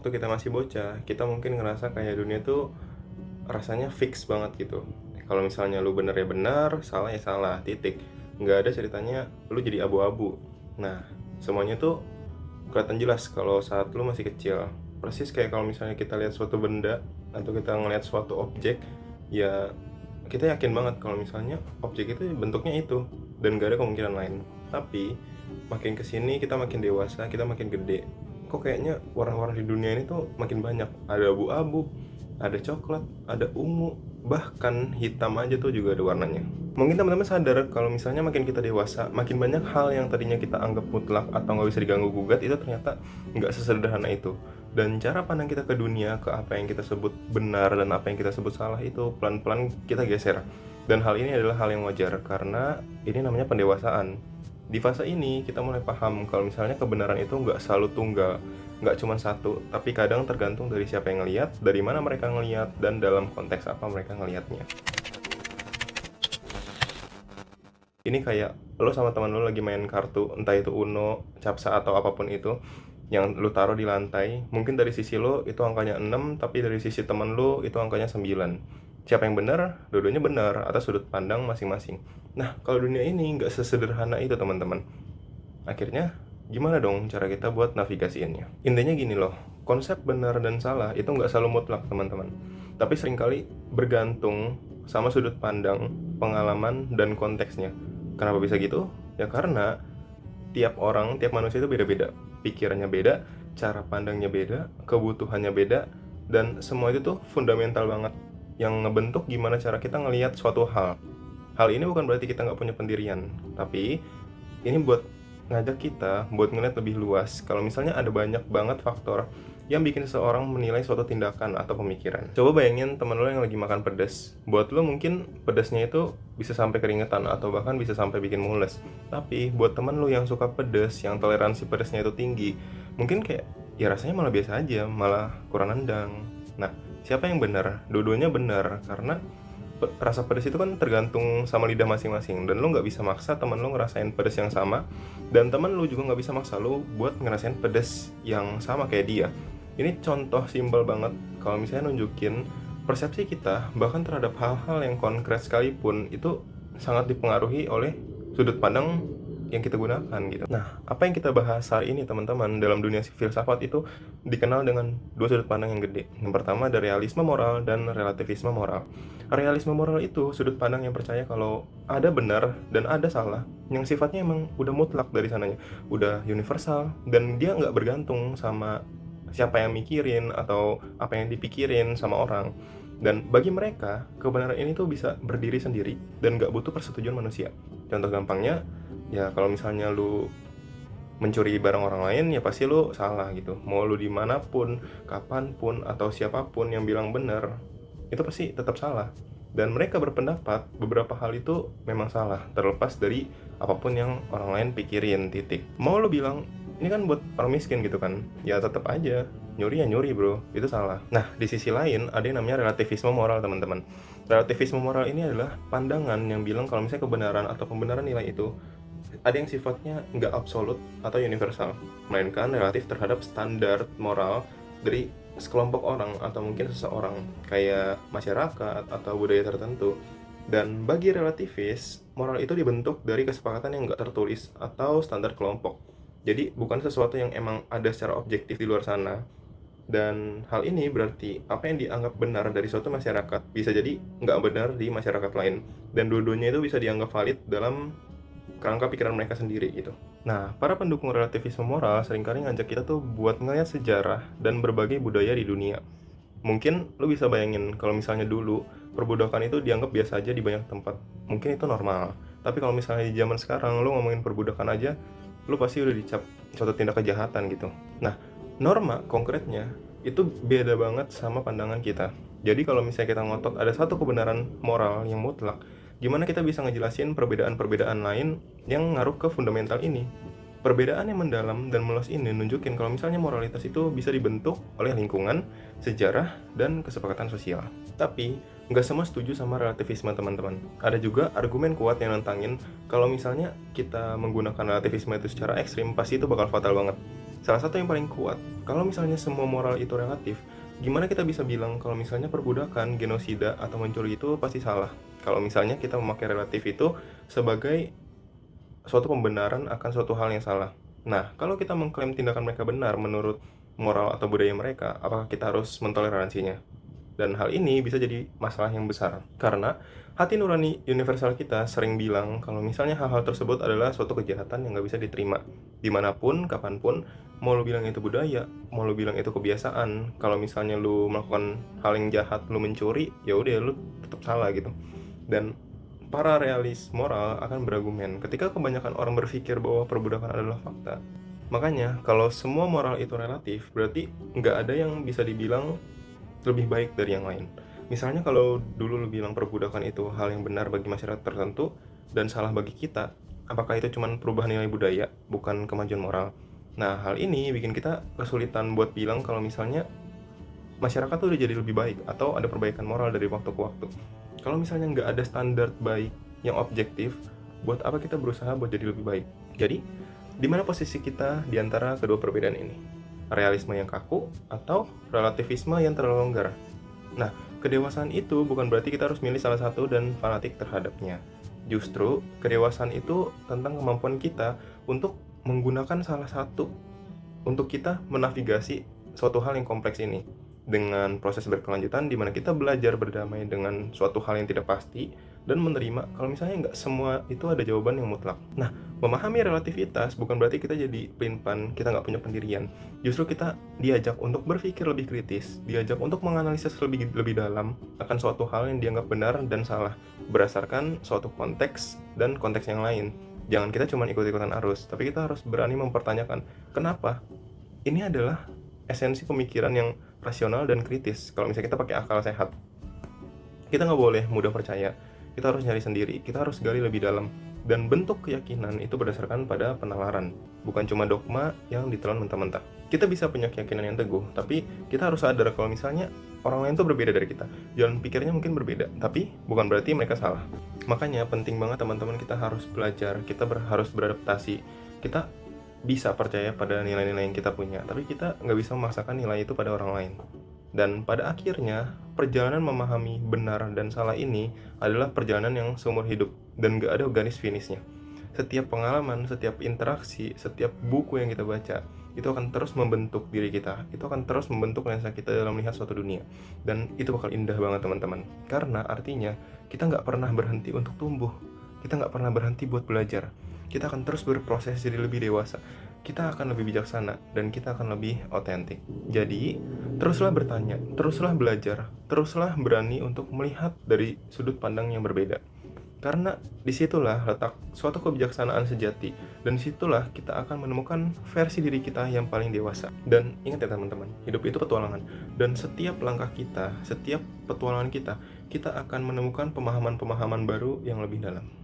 waktu kita masih bocah, kita mungkin ngerasa kayak dunia tuh rasanya fix banget gitu. Kalau misalnya lu bener ya benar, salah ya salah, titik. Nggak ada ceritanya lu jadi abu-abu. Nah, semuanya tuh kelihatan jelas kalau saat lu masih kecil. Persis kayak kalau misalnya kita lihat suatu benda atau kita ngelihat suatu objek, ya kita yakin banget kalau misalnya objek itu bentuknya itu dan gak ada kemungkinan lain. Tapi makin kesini kita makin dewasa, kita makin gede, kok kayaknya warna-warna di dunia ini tuh makin banyak. Ada abu-abu, ada coklat, ada ungu, bahkan hitam aja tuh juga ada warnanya. Mungkin teman-teman sadar kalau misalnya makin kita dewasa, makin banyak hal yang tadinya kita anggap mutlak atau nggak bisa diganggu gugat itu ternyata nggak sesederhana itu. Dan cara pandang kita ke dunia, ke apa yang kita sebut benar dan apa yang kita sebut salah itu pelan-pelan kita geser. Dan hal ini adalah hal yang wajar karena ini namanya pendewasaan. Di fase ini kita mulai paham kalau misalnya kebenaran itu nggak selalu tunggal, nggak cuma satu, tapi kadang tergantung dari siapa yang ngelihat, dari mana mereka ngelihat, dan dalam konteks apa mereka ngelihatnya. Ini kayak lo sama teman lo lagi main kartu, entah itu Uno, Capsa atau apapun itu yang lo taruh di lantai. Mungkin dari sisi lo itu angkanya 6, tapi dari sisi teman lo itu angkanya 9. Siapa yang benar? Dua-duanya benar atas sudut pandang masing-masing. Nah, kalau dunia ini nggak sesederhana itu teman-teman. Akhirnya gimana dong cara kita buat navigasiinnya? Intinya gini loh, konsep benar dan salah itu nggak selalu mutlak teman-teman. Tapi seringkali bergantung sama sudut pandang, pengalaman, dan konteksnya. Kenapa bisa gitu? Ya karena tiap orang, tiap manusia itu beda-beda. Pikirannya beda, cara pandangnya beda, kebutuhannya beda, dan semua itu tuh fundamental banget yang ngebentuk gimana cara kita ngelihat suatu hal. Hal ini bukan berarti kita nggak punya pendirian, tapi ini buat ngajak kita buat ngeliat lebih luas. Kalau misalnya ada banyak banget faktor yang bikin seseorang menilai suatu tindakan atau pemikiran. Coba bayangin temen lo yang lagi makan pedas. Buat lo mungkin pedasnya itu bisa sampai keringetan atau bahkan bisa sampai bikin mules. Tapi buat temen lo yang suka pedas, yang toleransi pedasnya itu tinggi, mungkin kayak ya rasanya malah biasa aja, malah kurang nendang. Nah, siapa yang benar? Dua-duanya benar karena rasa pedas itu kan tergantung sama lidah masing-masing, dan lo nggak bisa maksa temen lo ngerasain pedas yang sama, dan temen lo juga nggak bisa maksa lo buat ngerasain pedas yang sama kayak dia. Ini contoh simpel banget kalau misalnya nunjukin persepsi kita bahkan terhadap hal-hal yang konkret sekalipun itu sangat dipengaruhi oleh sudut pandang yang kita gunakan gitu. Nah, apa yang kita bahas hari ini teman-teman dalam dunia filsafat itu dikenal dengan dua sudut pandang yang gede. Yang pertama ada realisme moral dan relativisme moral. Realisme moral itu sudut pandang yang percaya kalau ada benar dan ada salah, yang sifatnya emang udah mutlak dari sananya, udah universal, dan dia nggak bergantung sama siapa yang mikirin atau apa yang dipikirin sama orang. Dan bagi mereka, kebenaran ini tuh bisa berdiri sendiri dan nggak butuh persetujuan manusia. Contoh gampangnya, ya kalau misalnya lu mencuri barang orang lain, ya pasti lu salah gitu. Mau lu dimanapun, kapanpun, atau siapapun yang bilang benar, itu pasti tetap salah. Dan mereka berpendapat beberapa hal itu memang salah, terlepas dari apapun yang orang lain pikirin, titik. Mau lu bilang, ini kan buat orang miskin gitu kan, ya tetap aja, nyuri ya nyuri bro, itu salah. Nah, di sisi lain ada yang namanya relativisme moral teman-teman. Relativisme moral ini adalah pandangan yang bilang kalau misalnya kebenaran atau pembenaran nilai itu ada yang sifatnya nggak absolut atau universal, melainkan relatif terhadap standar moral dari sekelompok orang atau mungkin seseorang, kayak masyarakat atau budaya tertentu. Dan bagi relativis, moral itu dibentuk dari kesepakatan yang nggak tertulis atau standar kelompok. Jadi bukan sesuatu yang emang ada secara objektif di luar sana. Dan hal ini berarti apa yang dianggap benar dari suatu masyarakat bisa jadi nggak benar di masyarakat lain. Dan dua-duanya itu bisa dianggap valid dalam kerangka pikiran mereka sendiri gitu. Nah, para pendukung relativisme moral seringkali ngajak kita tuh buat ngeliat sejarah dan berbagai budaya di dunia. Mungkin lo bisa bayangin kalau misalnya dulu perbudakan itu dianggap biasa aja di banyak tempat. Mungkin itu normal. Tapi kalau misalnya di zaman sekarang lo ngomongin perbudakan aja, lo pasti udah dicap suatu tindak kejahatan gitu. Nah, norma konkretnya itu beda banget sama pandangan kita. Jadi kalau misalnya kita ngotot ada satu kebenaran moral yang mutlak, gimana kita bisa ngejelasin perbedaan-perbedaan lain yang ngaruh ke fundamental ini? Perbedaan yang mendalam dan meluas ini nunjukin kalau misalnya moralitas itu bisa dibentuk oleh lingkungan, sejarah, dan kesepakatan sosial. Tapi, nggak semua setuju sama relativisme teman-teman. Ada juga argumen kuat yang nantangin kalau misalnya kita menggunakan relativisme itu secara ekstrim, pasti itu bakal fatal banget. Salah satu yang paling kuat, kalau misalnya semua moral itu relatif, gimana kita bisa bilang kalau misalnya perbudakan, genosida, atau mencuri itu pasti salah? Kalau misalnya kita memakai relatif itu sebagai suatu pembenaran akan suatu hal yang salah. Nah, kalau kita mengklaim tindakan mereka benar menurut moral atau budaya mereka, apakah kita harus mentoleransinya? Dan hal ini bisa jadi masalah yang besar. Karena hati nurani universal kita sering bilang kalau misalnya hal-hal tersebut adalah suatu kejahatan yang nggak bisa diterima. Dimanapun, kapanpun, mau lu bilang itu budaya, mau lu bilang itu kebiasaan, kalau misalnya lu melakukan hal yang jahat, lu mencuri, ya udah lu tetap salah gitu. Dan para realis moral akan berargumen ketika kebanyakan orang berpikir bahwa perbudakan adalah fakta. Makanya, kalau semua moral itu relatif, berarti nggak ada yang bisa dibilang lebih baik dari yang lain. Misalnya kalau dulu lu bilang perbudakan itu hal yang benar bagi masyarakat tertentu dan salah bagi kita, apakah itu cuma perubahan nilai budaya, bukan kemajuan moral? Nah, hal ini bikin kita kesulitan buat bilang kalau misalnya masyarakat tuh udah jadi lebih baik atau ada perbaikan moral dari waktu ke waktu. Kalau misalnya nggak ada standar baik yang objektif, buat apa kita berusaha buat jadi lebih baik? Jadi, di mana posisi kita di antara kedua perbedaan ini? Realisme yang kaku atau relativisme yang terlalu longgar? Nah, kedewasaan itu bukan berarti kita harus milih salah satu dan fanatik terhadapnya. Justru, kedewasaan itu tentang kemampuan kita untuk menggunakan salah satu untuk kita menavigasi suatu hal yang kompleks ini dengan proses berkelanjutan di mana kita belajar berdamai dengan suatu hal yang tidak pasti dan menerima kalau misalnya nggak semua itu ada jawaban yang mutlak. Nah, memahami relativitas bukan berarti kita jadi pelin-pelan, kita nggak punya pendirian. Justru kita diajak untuk berpikir lebih kritis, diajak untuk menganalisis lebih dalam akan suatu hal yang dianggap benar dan salah berdasarkan suatu konteks dan konteks yang lain. Jangan kita cuma ikut-ikutan arus, tapi kita harus berani mempertanyakan kenapa. Ini adalah esensi pemikiran yang rasional dan kritis. Kalau misalnya kita pakai akal sehat, kita nggak boleh mudah percaya. Kita harus nyari sendiri, kita harus gali lebih dalam. Dan bentuk keyakinan itu berdasarkan pada penalaran, bukan cuma dogma yang ditelan mentah-mentah. Kita bisa punya keyakinan yang teguh, tapi kita harus sadar kalau misalnya orang lain tuh berbeda dari kita. Jalan pikirnya mungkin berbeda, tapi bukan berarti mereka salah. Makanya penting banget teman-teman kita harus belajar, kita harus beradaptasi. Kita bisa percaya pada nilai-nilai yang kita punya, tapi kita nggak bisa memaksakan nilai itu pada orang lain. Dan pada akhirnya, perjalanan memahami benar dan salah ini adalah perjalanan yang seumur hidup dan nggak ada garis finishnya. Setiap pengalaman, setiap interaksi, setiap buku yang kita baca, itu akan terus membentuk diri kita. Itu akan terus membentuk lensa kita dalam melihat suatu dunia. Dan itu bakal indah banget teman-teman. Karena artinya, kita nggak pernah berhenti untuk tumbuh. Kita nggak pernah berhenti buat belajar. Kita akan terus berproses jadi lebih dewasa. Kita akan lebih bijaksana dan kita akan lebih otentik. Jadi, teruslah bertanya, teruslah belajar, teruslah berani untuk melihat dari sudut pandang yang berbeda. Karena disitulah letak suatu kebijaksanaan sejati, dan disitulah kita akan menemukan versi diri kita yang paling dewasa. Dan ingat ya teman-teman, hidup itu petualangan, dan setiap langkah kita, setiap petualangan kita akan menemukan pemahaman-pemahaman baru yang lebih dalam.